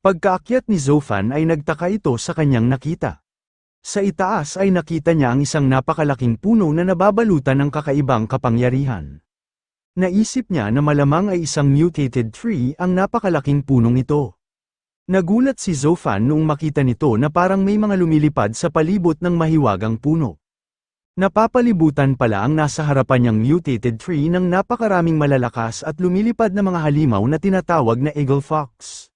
Pagkaakyat ni Zofan ay nagtaka ito sa kanyang nakita. Sa itaas ay nakita niya ang isang napakalaking puno na nababalutan ng kakaibang kapangyarihan. Naisip niya na malamang ay isang mutated tree ang napakalaking punong ito. Nagulat si Zofan noong makita nito na parang may mga lumilipad sa palibot ng mahiwagang puno. Napapalibutan pala ang nasa harapan niyang mutated tree ng napakaraming malalakas at lumilipad na mga halimaw na tinatawag na eagle fox.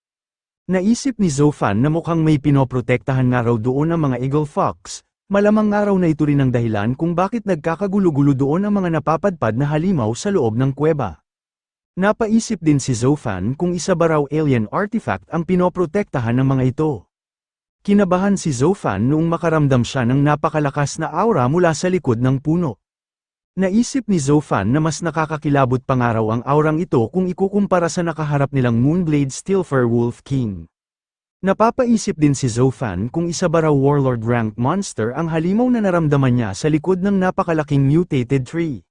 Naisip ni Zofan na mukhang may pinoprotektahan nga raw doon ang mga eagle fox, malamang nga raw na ito rin ang dahilan kung bakit nagkakagulo-gulo doon ang mga napapadpad na halimaw sa loob ng kuweba. Napaisip din si Zofan kung isa ba raw alien artifact ang pinoprotektahan ng mga ito. Kinabahan si Zofan noong makaramdam siya ng napakalakas na aura mula sa likod ng puno. Naisip ni Zofan na mas nakakakilabot pa nga raw ang aurang ito kung ikukumpara sa nakaharap nilang Moonblade Steelfur Wolf King. Napapaisip din si Zofan kung isa ba raw warlord rank monster ang halimaw na naramdaman niya sa likod ng napakalaking mutated tree.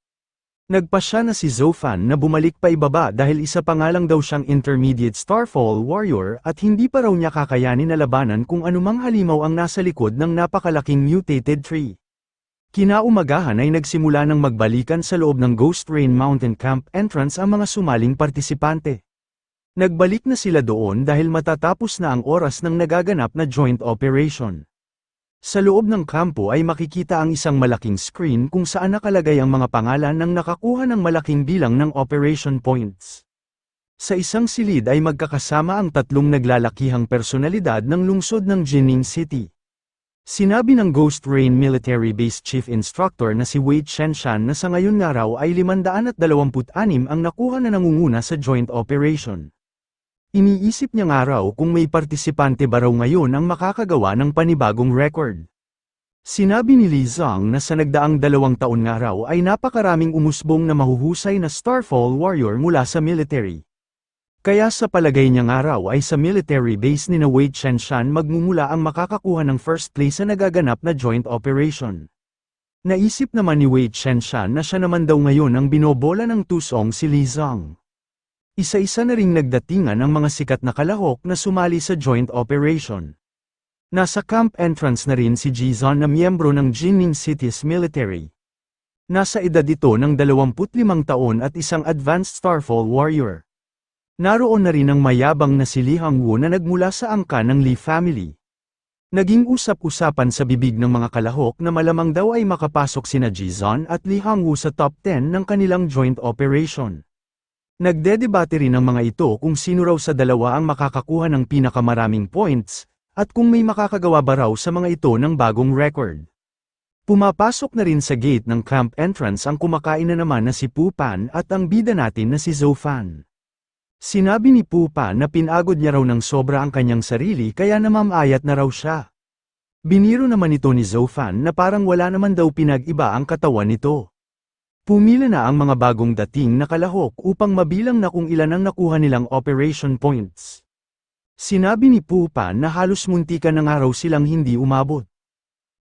Nagpasya na si Zofan na bumalik pa ibaba dahil isa pa nga lang daw siyang intermediate Starfall warrior at hindi pa raw niya kakayanin na labanan kung anumang halimaw ang nasa likod ng napakalaking mutated tree. Kinaumagahan ay nagsimula ng magbalikan sa loob ng Ghost Rain Mountain Camp entrance ang mga sumaling partisipante. Nagbalik na sila doon dahil matatapos na ang oras ng nagaganap na joint operation. Sa loob ng kampo ay makikita ang isang malaking screen kung saan nakalagay ang mga pangalan ng nakakuha ng malaking bilang ng operation points. Sa isang silid ay magkakasama ang tatlong naglalakihang personalidad ng lungsod ng Jining City. Sinabi ng Ghost Rain Military Base Chief Instructor na si Wei Chenshan na sa ngayon nga raw ay 526 ang nakuha na nangunguna sa joint operation. Iniisip niya nga raw kung may partisipante ba raw ngayon ang makakagawa ng panibagong record. Sinabi ni Li Zhang na sa nagdaang 2 taon nga raw ay napakaraming umusbong na mahuhusay na Starfall warrior mula sa military. Kaya sa palagay niya nga raw ay sa military base ni na Wei Chenshan magmumula ang makakakuha ng first place sa nagaganap na joint operation. Naisip naman ni Wei Chenshan na siya naman daw ngayon ang binobola ng tusong si Li Zhang. Isa-isa na ring nagdatingan ang mga sikat na kalahok na sumali sa joint operation. Nasa camp entrance na rin si Jizon na miyembro ng Jining City's military. Nasa edad ito ng 25 taon at isang advanced Starfall warrior. Naroon na rin ang mayabang na si Li Hangwu na nagmula sa angkan ng Li family. Naging usap-usapan sa bibig ng mga kalahok na malamang daw ay makapasok sina Jizon at Li Hangwu sa top 10 ng kanilang joint operation. Nagdedebate rin ang mga ito kung sino raw sa dalawa ang makakakuha ng pinakamaraming points, at kung may makakagawa ba raw sa mga ito ng bagong record. Pumapasok na rin sa gate ng camp entrance ang kumakain na naman na si Pu Pan at ang bida natin na si Zofan. Sinabi ni Pu Pan na pinagod niya raw ng sobra ang kanyang sarili kaya namamayat na raw siya. Biniro naman ito ni Zofan na parang wala naman daw pinag-iba ang katawan nito. Pumila na ang mga bagong dating na kalahok upang mabilang na kung ilan ang nakuha nilang operation points. Sinabi ni Pu Pan na halos muntikan na nga raw silang hindi umabot.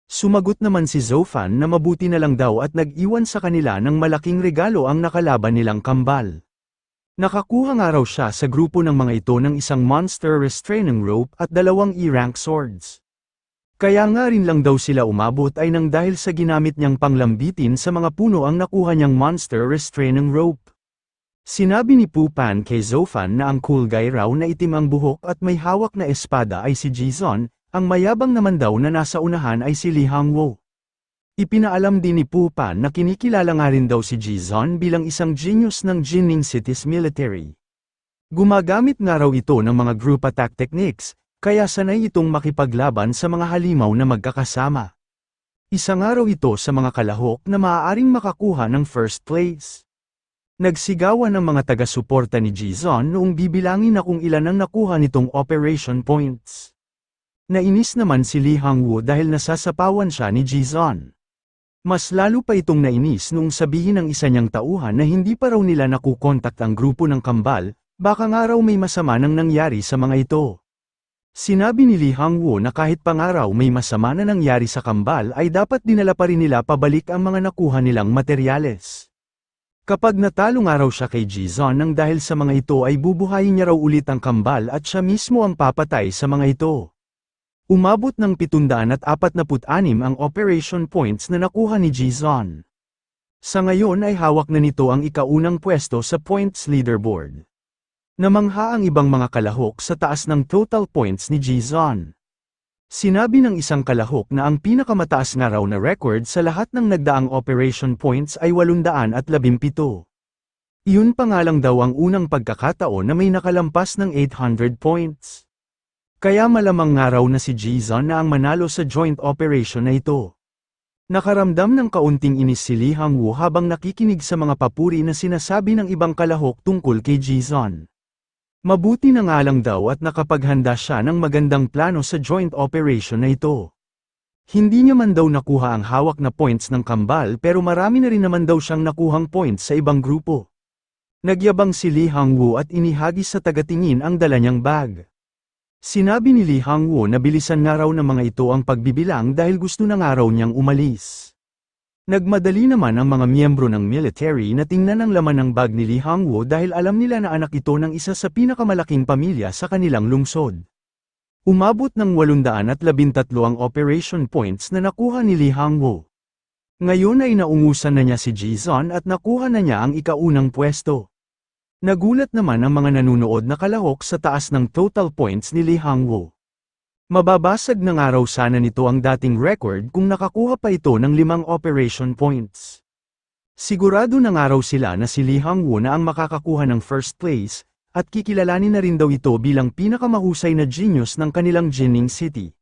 Sumagot naman si Zofan na mabuti na lang daw at nag-iwan sa kanila ng malaking regalo ang nakalaban nilang kambal. Nakakuha nga raw siya sa grupo ng mga ito ng isang monster restraining rope at 2 E-rank swords. Kaya nga rin lang daw sila umabot ay nang dahil sa ginamit niyang panglambitin sa mga puno ang nakuha niyang monster restraining rope. Sinabi ni Pu Pan kay Zofan na ang cool guy raw na itim ang buhok at may hawak na espada ay si Jizon, ang mayabang naman daw na nasa unahan ay si Li Hangwu. Ipinaalam din ni Pu Pan na kinikilala nga rin daw si Jizon bilang isang genius ng Jining City's military. Gumagamit nga raw ito ng mga group attack techniques, kaya sanay itong makipaglaban sa mga halimaw na magkakasama. Isa nga raw ito sa mga kalahok na maaaring makakuha ng first place. Nagsigawan ng mga taga-suporta ni Jizon noong bibilangin na kung ilan ang nakuha nitong operation points. Nainis naman si Li Hangwu dahil nasasapawan siya ni Jizon. Mas lalo pa itong nainis noong sabihin ng isa niyang tauhan na hindi pa raw nila nakukontak ang grupo ng kambal, baka nga raw may masama nang nangyari sa mga ito. Sinabi ni Li Hangwu na kahit pa nga raw may masama na nangyari sa kambal ay dapat dinala pa rin nila pabalik ang mga nakuha nilang materyales. Kapag natalo nga raw siya kay Jizon nang dahil sa mga ito ay bubuhayin niya raw ulit ang kambal at siya mismo ang papatay sa mga ito. Umabot ng 746 ang operation points na nakuha ni Jizon. Sa ngayon ay hawak na nito ang ikaunang pwesto sa points leaderboard. Namangha ang ibang mga kalahok sa taas ng total points ni Jizon. Sinabi ng isang kalahok na ang pinakamataas nga raw na record sa lahat ng nagdaang operation points ay 817. Iyon pa nga lang daw ang unang pagkakataon na may nakalampas ng 800 points. Kaya malamang nga raw na si Jizon na ang manalo sa joint operation na ito. Nakaramdam ng kaunting inis si Lee Hang-woo habang nakikinig sa mga papuri na sinasabi ng ibang kalahok tungkol kay Jizon. Mabuti na nga lang daw at nakapaghanda siya ng magandang plano sa joint operation na ito. Hindi niya man daw nakuha ang hawak na points ng kambal pero marami na rin naman daw siyang nakuhang points sa ibang grupo. Nagyabang si Lee Hang-woo at inihagis sa tagatingin ang dala niyang bag. Sinabi ni Lee Hang-woo na bilisan nga raw ng mga ito ang pagbibilang dahil gusto na nga raw niyang umalis. Nagmadali naman ang mga miyembro ng military na tingnan ang laman ng bag ni Lee Hang-woo dahil alam nila na anak ito ng isa sa pinakamalaking pamilya sa kanilang lungsod. Umabot ng 813 ang operation points na nakuha ni Lee Hang-woo. Ngayon ay naungusan na niya si Jizon at nakuha na niya ang ikaunang pwesto. Nagulat naman ang mga nanunood na kalahok sa taas ng total points ni Lee Hang-woo. Mababasag ng araw sana nito ang dating record kung nakakuha pa ito ng 5 operation points. Sigurado ng araw sila na si Lee Hang-woo na ang makakakuha ng first place, at kikilalanin na rin daw ito bilang pinakamahusay na genius ng kanilang Jining City.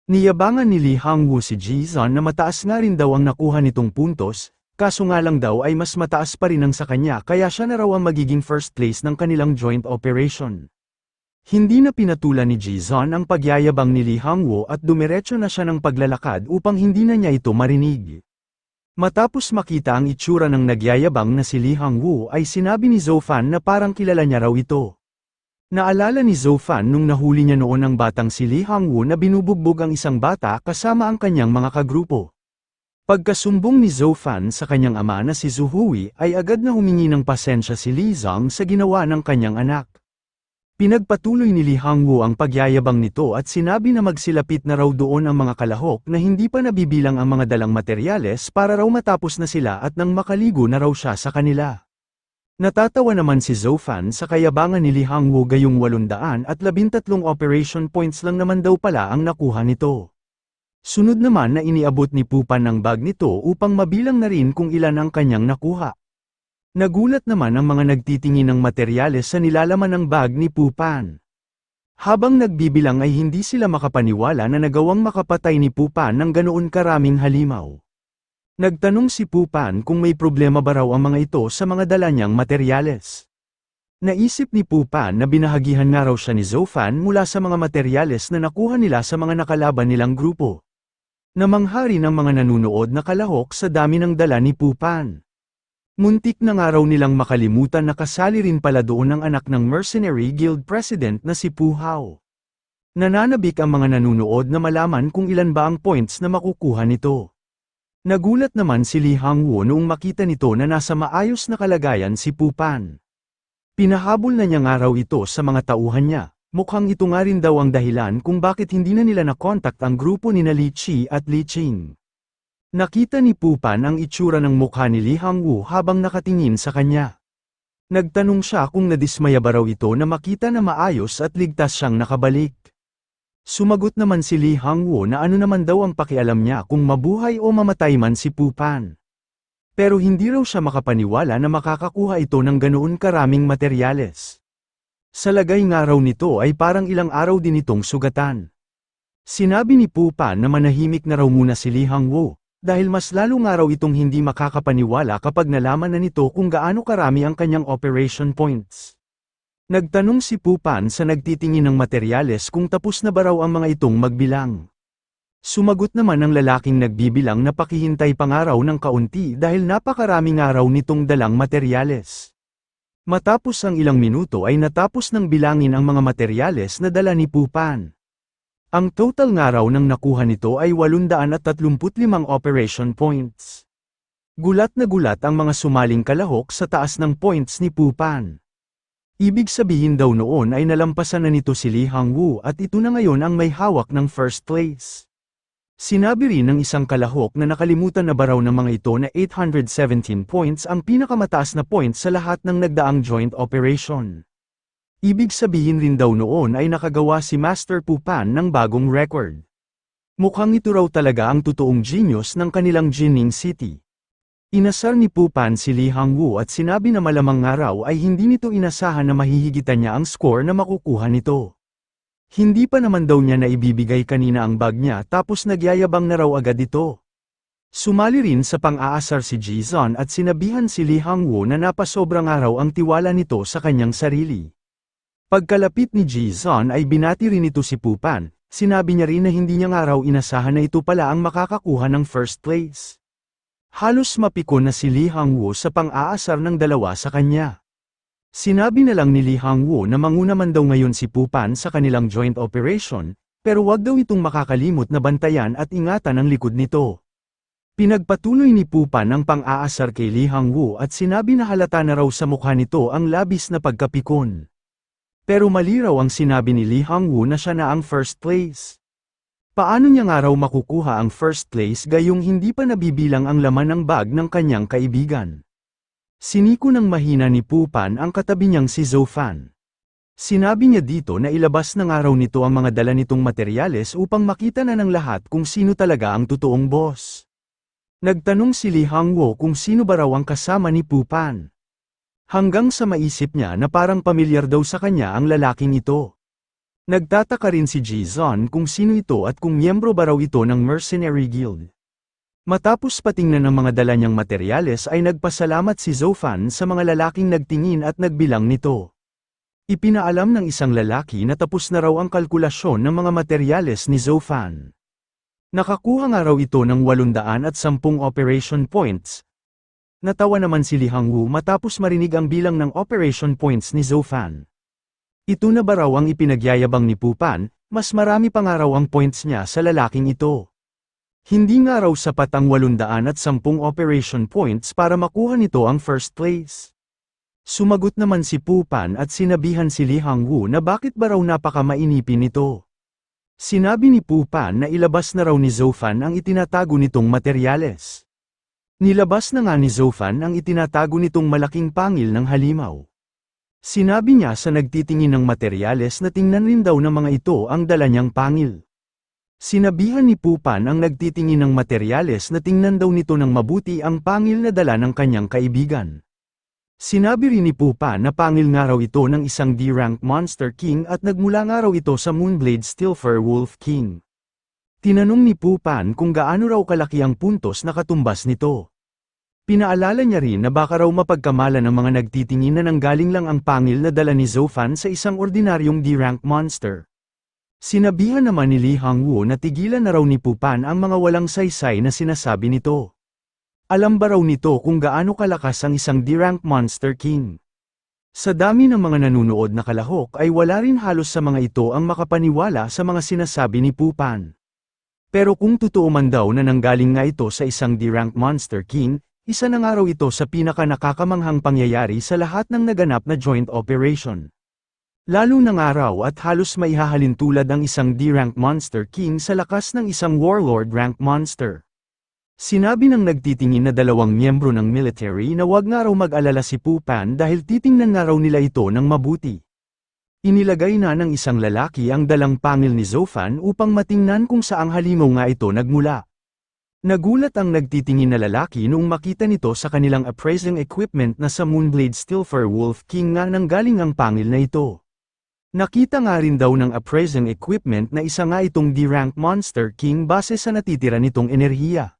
Niyabangan ni Lee Hang-woo si Jizon na mataas nga rin daw ang nakuha nitong puntos, kaso nga lang daw ay mas mataas pa rin ang sa kanya kaya siya na raw ang magiging first place ng kanilang joint operation. Hindi na pinatulan ni Jizon ang pagyayabang ni Lee Hang-woo at dumiretso na siya ng paglalakad upang hindi na niya ito marinig. Matapos makita ang itsura ng nagyayabang na si Lee Hang-woo ay sinabi ni Zhou Fan na parang kilala niya raw ito. Naalala ni Zhou Fan nung nahuli niya noon ang batang si Lee Hang-woo na binubugbog ang isang bata kasama ang kanyang mga kagrupo. Pagkasumbong ni Zhou Fan sa kanyang ama na si Zhu Hui ay agad na humingi ng pasensya si Lee Zhang sa ginawa ng kanyang anak. Pinagpatuloy ni Lee Hang-woo ang pagyayabang nito at sinabi na magsilapit na raw doon ang mga kalahok na hindi pa nabibilang ang mga dalang materyales para raw matapos na sila at nang makaligo na raw siya sa kanila. Natatawa naman si Zhou Fan sa kayabangan ni Lee Hang-woo gayong 813 operation points lang naman daw pala ang nakuha nito. Sunod naman na iniabot ni Pupan ng bag nito upang mabilang na rin kung ilan ang kanyang nakuha. Nagulat naman ang mga nagtitingin ng materyales sa nilalaman ng bag ni Pupan. Habang nagbibilang ay hindi sila makapaniwala na nagawang makapatay ni Pupan ng ganoon karaming halimaw. Nagtanong si Pupan kung may problema ba raw ang mga ito sa mga dala niyang materyales. Naisip ni Pupan na binahagihan nga raw siya ni Zhou Fan mula sa mga materyales na nakuha nila sa mga nakalaban nilang grupo. Namangha rin ang mga nanunood na kalahok sa dami ng dala ni Pupan. Muntik na nga raw nilang makalimutan na kasali rin pala doon ang anak ng Mercenary Guild President na si Pu Hao. Nananabik ang mga nanunood na malaman kung ilan ba ang points na makukuha nito. Nagulat naman si Lee Hang-woo noong makita nito na nasa maayos na kalagayan si Pupan. Pinahabol na niya nga raw ito sa mga tauhan niya, mukhang ito nga rin daw ang dahilan kung bakit hindi na nila na-contact ang grupo ni Lee Chi at Lee Ching. Nakita ni Pupan ang itsura ng mukha ni Lee Hang-woo habang nakatingin sa kanya. Nagtanong siya kung nadismaya ba raw ito na makita na maayos at ligtas siyang nakabalik. Sumagot naman si Lee Hang-woo na ano naman daw ang pakialam niya kung mabuhay o mamatay man si Pupan. Pero hindi raw siya makapaniwala na makakakuha ito ng ganoon karaming materyales. Sa lagay nga raw nito ay parang ilang araw din itong sugatan. Sinabi ni Pupan na manahimik na raw muna si Lee Hang-woo. Dahil mas lalo nga raw itong hindi makakapaniwala kapag nalaman na nito kung gaano karami ang kanyang operation points. Nagtanong si Pupan sa nagtitingin ng materyales kung tapos na ba raw ang mga itong magbilang. Sumagot naman ang lalaking nagbibilang na pakihintay pa nga raw ng kaunti dahil napakarami nga raw nitong dalang materyales. Matapos ang ilang minuto ay natapos ng bilangin ang mga materyales na dala ni Pupan. Ang total nga raw ng nakuha nito ay 835 operation points. Gulat na gulat ang mga sumaling kalahok sa taas ng points ni Pu Pan. Ibig sabihin daw noon ay nalampasan na nito si Li Hangwu at ito na ngayon ang may hawak ng first place. Sinabi rin ng isang kalahok na nakalimutan na ba raw ng mga ito na 817 points ang pinakamataas na points sa lahat ng nagdaang joint operation. Ibig sabihin rin daw noon ay nakagawa si Master Pu Pan ng bagong record. Mukhang ito raw talaga ang totoong genius ng kanilang Jining City. Inasar ni Pu Pan si Li Hangwu at sinabi na malamang nga raw ay hindi nito inasahan na mahihigitan niya ang score na makukuha nito. Hindi pa naman daw niya na ibibigay kanina ang bag niya tapos nagyayabang na raw agad ito. Sumali rin sa pang-aasar si Jizon at sinabihan si Li Hangwu na napasobrang araw ang tiwala nito sa kanyang sarili. Pagkalapit ni Jizon ay binati rin ito si Pu Pan, sinabi niya rin na hindi niya nga raw inasahan na ito pala ang makakakuha ng first place. Halos mapikon na si Li Hangwu sa pang-aasar ng dalawa sa kanya. Sinabi na lang ni Li Hangwu na manguna man daw ngayon si Pu Pan sa kanilang joint operation, pero wag daw itong makakalimot na bantayan at ingatan ang likod nito. Pinagpatuloy ni Pu Pan ang pang-aasar kay Li Hangwu at sinabi na halata na raw sa mukha nito ang labis na pagkapikon. Pero mali raw ang sinabi ni Li Hangwu na siya na ang first place. Paano niya nga raw makukuha ang first place gayong hindi pa nabibilang ang laman ng bag ng kanyang kaibigan? Siniko ng mahina ni Pu Pan ang katabi niyang si Zhou Fan. Sinabi niya dito na ilabas na nga raw nito ang mga dala nitong materyales upang makita na ng lahat kung sino talaga ang totoong boss. Nagtanong si Li Hangwu kung sino ba raw ang kasama ni Pu Pan. Hanggang sa maisip niya na parang pamilyar daw sa kanya ang lalaking ito. Nagtataka rin si Jizon kung sino ito at kung miyembro ba raw ito ng Mercenary Guild. Matapos patingnan ng mga dala niyang materyales ay nagpasalamat si Zhou Fan sa mga lalaking nagtingin at nagbilang nito. Ipinaalam ng isang lalaki na tapos na raw ang kalkulasyon ng mga materyales ni Zhou Fan. Nakakuha nga raw ito ng 810 operation points. Natawa naman si Li Hangwu matapos marinig ang bilang ng operation points ni Zhou Fan. Ito na ba raw ang ipinagyayabang ni Pu Pan, mas marami pa nga raw ang points niya sa lalaking ito. Hindi nga raw sapat ang 810 operation points para makuha nito ang first place. Sumagot naman si Pu Pan at sinabihan si Li Hangwu na bakit ba raw napakamainipin nito. Sinabi ni Pu Pan na ilabas na raw ni Zhou Fan ang itinatago nitong materyales. Nilabas na nga ni Zhou Fan ang itinatago nitong malaking pangil ng halimaw. Sinabi niya sa nagtitingin ng materyales na tingnan rin daw ng mga ito ang dala niyang pangil. Sinabihan ni Pu Pan ang nagtitingin ng materyales na tingnan daw nito ng mabuti ang pangil na dala ng kanyang kaibigan. Sinabi rin ni Pu Pan na pangil nga raw ito ng isang D-rank Monster King at nagmula nga raw ito sa Moonblade Steelfur Wolf King. Tinanong ni Pu Pan kung gaano raw kalaki ang puntos na katumbas nito. Pinaalala niya rin na baka raw mapagkamala ng mga nagtitingin na nanggaling lang ang pangil na dala ni Zhou Fan sa isang ordinaryong D-rank monster. Sinabihan naman ni Li Hangwu na tigilan na raw ni Pu Pan ang mga walang saysay na sinasabi nito. Alam ba raw nito kung gaano kalakas ang isang D-rank monster king? Sa dami ng mga nanunood na kalahok ay wala rin halos sa mga ito ang makapaniwala sa mga sinasabi ni Pu Pan. Pero kung totoo man daw na nanggaling nga ito sa isang D-rank monster king, isa na nga raw ito sa pinaka-nakakamanghang pangyayari sa lahat ng naganap na joint operation. Lalo na nga raw at halos maihahalin tulad ang isang D-rank monster king sa lakas ng isang warlord rank monster. Sinabi ng nagtitingin na dalawang miyembro ng military na wag nga raw mag-alala si Pu Pan dahil titingnan nga raw nila ito ng mabuti. Inilagay na ng isang lalaki ang dalang pangil ni Zhou Fan upang matingnan kung saang halimaw nga ito nagmula. Nagulat ang nagtitingin na lalaki noong makita nito sa kanilang appraising equipment na sa Moonblade Steelfur Wolf King nga nanggaling ang pangil na ito. Nakita nga rin daw ng appraising equipment na isa nga itong D-rank Monster King base sa natitira nitong enerhiya.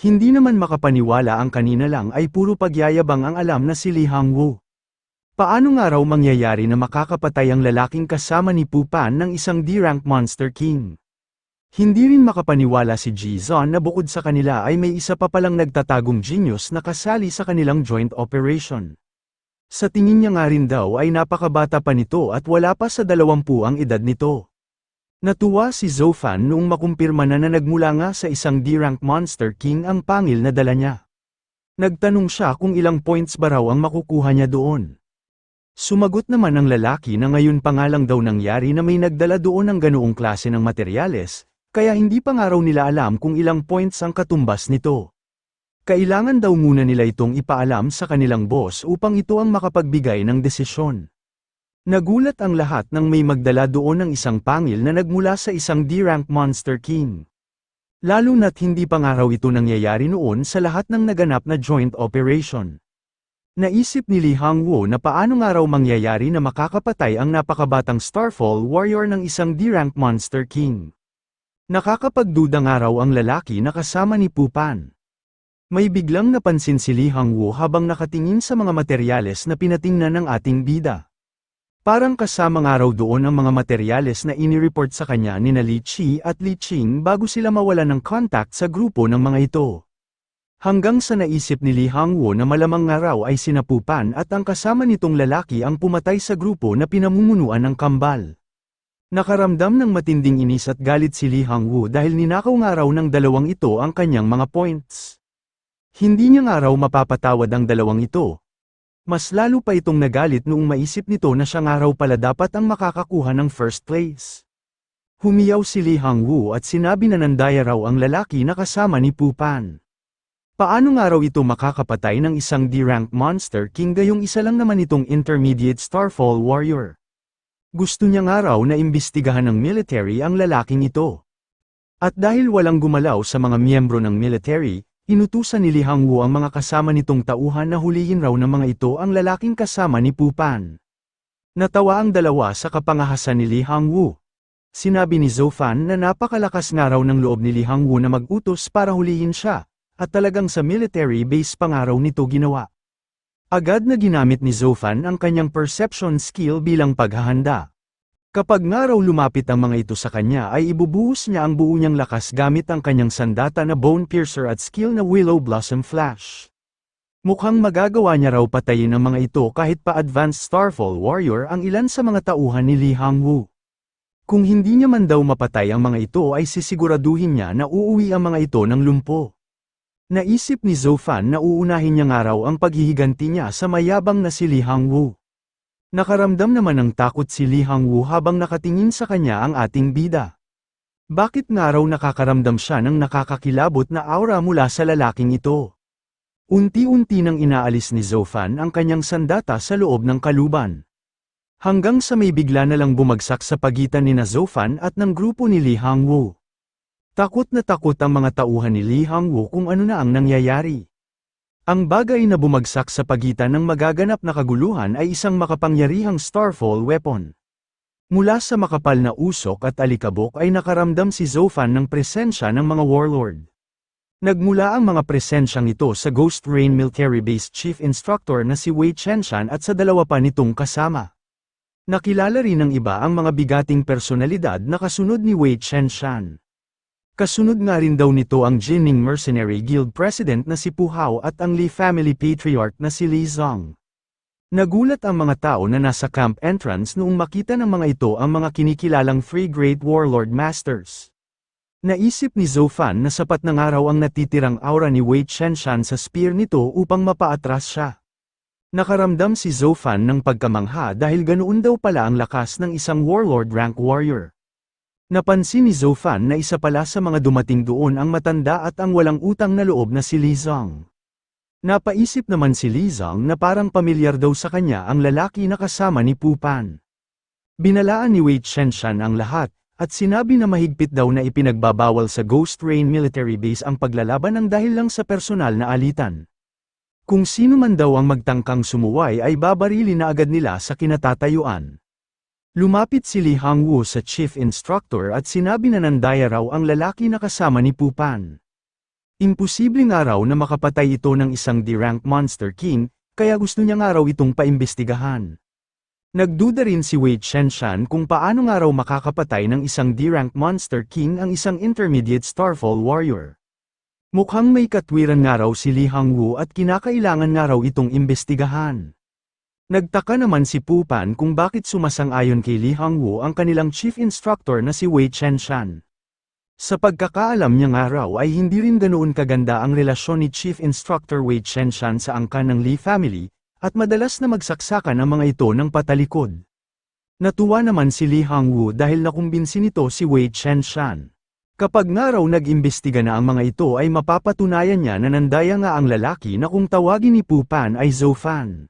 Hindi naman makapaniwala ang kanina lang ay puro pagyayabang ang alam na si Li Hangwu. Paano nga raw mangyayari na makakapatay ang lalaking kasama ni Pu Pan ng isang D-rank Monster King? Hindi rin makapaniwala si Jizon na bukod sa kanila ay may isa pa palang nagtatagong genius na kasali sa kanilang joint operation. Sa tingin niya nga rin daw ay napakabata pa nito at wala pa sa 20 ang edad nito. Natuwa si Zhou Fan noong makumpirma na nagmula nga sa isang D-rank Monster King ang pangil na dala niya. Nagtanong siya kung ilang points ba raw ang makukuha niya doon. Sumagot naman ang lalaki na ngayon pa nga lang daw nangyari na may nagdala doon ng ganoong klase ng materyales, kaya hindi pa nga raw nila alam kung ilang points ang katumbas nito. Kailangan daw muna nila itong ipaalam sa kanilang boss upang ito ang makapagbigay ng desisyon. Nagulat ang lahat nang may magdala doon ng isang pangil na nagmula sa isang D-rank Monster King. Lalo na't hindi pa nga raw ito nangyayari noon sa lahat ng naganap na joint operation. Naisip ni Lee Hang-woo na paano nga raw mangyayari na makakapatay ang napakabatang Starfall Warrior ng isang D-rank Monster King. Nakakapagduda nga raw ang lalaki na kasama ni Pupan. May biglang napansin si Lee Hang-woo habang nakatingin sa mga materyales na pinatingnan ng ating bida. Parang kasama nga raw doon ang mga materyales na inireport sa kanya ni Li Chi at Li Ching bago sila mawalan ng contact sa grupo ng mga ito. Hanggang sa naisip ni Lee Hang-woo na malamang nga raw ay sina Pupan at ang kasama nitong lalaki ang pumatay sa grupo na pinamumunuan ng kambal. Nakaramdam ng matinding inis at galit si Lee Hang-woo dahil ninakaw nga raw ng dalawang ito ang kanyang mga points. Hindi niya nga raw mapapatawad ang dalawang ito. Mas lalo pa itong nagalit noong maisip nito na siya nga raw pala dapat ang makakakuha ng first place. Humiyaw si Lee Hang-woo at sinabi na nandaya raw ang lalaki na kasama ni Pupan. Paano nga raw ito makakapatay ng isang D-rank Monster King gayong isa lang naman itong intermediate Starfall Warrior? Gusto niya nga raw na imbestigahan ng military ang lalaking ito. At dahil walang gumalaw sa mga miyembro ng military, inutusan ni Lee Hang-woo ang mga kasama nitong tauhan na hulihin raw ng mga ito ang lalaking kasama ni Pupan. Natawa ang dalawa sa kapangahasan ni Lee Hang-woo. Sinabi ni Zhou Fan na napakalakas nga raw ng loob ni Lee Hang-woo na mag-utos para hulihin siya. At talagang sa military base pa nga raw nito ginawa. Agad na ginamit ni Zhou Fan ang kanyang perception skill bilang paghahanda. Kapag nga raw lumapit ang mga ito sa kanya ay ibubuhos niya ang buo niyang lakas gamit ang kanyang sandata na Bone Piercer at skill na Willow Blossom Flash. Mukhang magagawa niya raw patayin ang mga ito kahit pa Advanced Starfall Warrior ang ilan sa mga tauhan ni Lee Hang-woo. Kung hindi niya man daw mapatay ang mga ito ay sisiguraduhin niya na uuwi ang mga ito ng lumpo. Naisip ni Zhou Fan na uunahin niya nga raw ang paghihiganti niya sa mayabang na si Lee Hang-woo. Nakaramdam naman ng takot si Lee Hang-woo habang nakatingin sa kanya ang ating bida. Bakit nga raw nakakaramdam siya ng nakakakilabot na aura mula sa lalaking ito? Unti-unti nang inaalis ni Zhou Fan ang kanyang sandata sa loob ng kaluban. Hanggang sa may bigla na lang bumagsak sa pagitan ni Zhou Fan at ng grupo ni Lee Hang-woo. Takot na takot ang mga tauhan ni Lee Hang-woo kung ano na ang nangyayari. Ang bagay na bumagsak sa pagitan ng magaganap na kaguluhan ay isang makapangyarihang Starfall weapon. Mula sa makapal na usok at alikabok ay nakaramdam si Zhou Fan ng presensya ng mga warlord. Nagmula ang mga presensyang ito sa Ghost Rain Military Base Chief Instructor na si Wei Chenshan at sa dalawa pa nitong kasama. Nakilala rin ng iba ang mga bigating personalidad na kasunod ni Wei Chenshan. Kasunod nga rin daw nito ang Jining Mercenary Guild President na si Pu Hao at ang Lee Family Patriarch na si Lee Zong. Nagulat ang mga tao na nasa camp entrance noong makita ng mga ito ang mga kinikilalang Free Great Warlord Masters. Naisip ni Zhou Fan na sapat na nga raw ang natitirang aura ni Wei Chenshan sa spear nito upang mapaatras siya. Nakaramdam si Zhou Fan ng pagkamangha dahil ganoon daw pala ang lakas ng isang warlord rank warrior. Napansin ni Zhou Fan na isa pala sa mga dumating doon ang matanda at ang walang utang na loob na si Lee Zong. Napaisip naman si Lee Zong na parang pamilyar daw sa kanya ang lalaki na kasama ni Pupan. Binalaan ni Wei Chenshan ang lahat, at sinabi na mahigpit daw na ipinagbabawal sa Ghost Rain Military Base ang paglalaban ng dahil lang sa personal na alitan. Kung sino man daw ang magtangkang sumuway ay babarilin na agad nila sa kinatatayuan. Lumapit si Lee Hang-woo sa Chief Instructor at sinabi na nandaya raw ang lalaki na kasama ni Pupan. Imposible nga raw na makapatay ito ng isang D-rank Monster King, kaya gusto niya nga raw itong paimbestigahan. Nagduda rin si Wei Chenshan kung paano nga raw makakapatay ng isang D-rank Monster King ang isang intermediate Starfall Warrior. Mukhang may katwiran nga raw si Lee Hang-woo at kinakailangan nga raw itong imbestigahan. Nagtaka naman si Pupan kung bakit sumasang-ayon kay Lee Hang-woo ang kanilang chief instructor na si Wei Chenshan. Sa pagkakaalam niya nga raw ay hindi rin ganoon kaganda ang relasyon ni Chief Instructor Wei Chenshan sa angkan ng Li family, at madalas na magsaksakan ang mga ito ng patalikod. Natuwa naman si Li Hangwu dahil nakumbinsi nito si Wei Chenshan. Kapag nga raw nag-imbestiga na ang mga ito ay mapapatunayan niya na nandaya nga ang lalaki na kung tawagin ni Pu Pan ay Zhou Fan.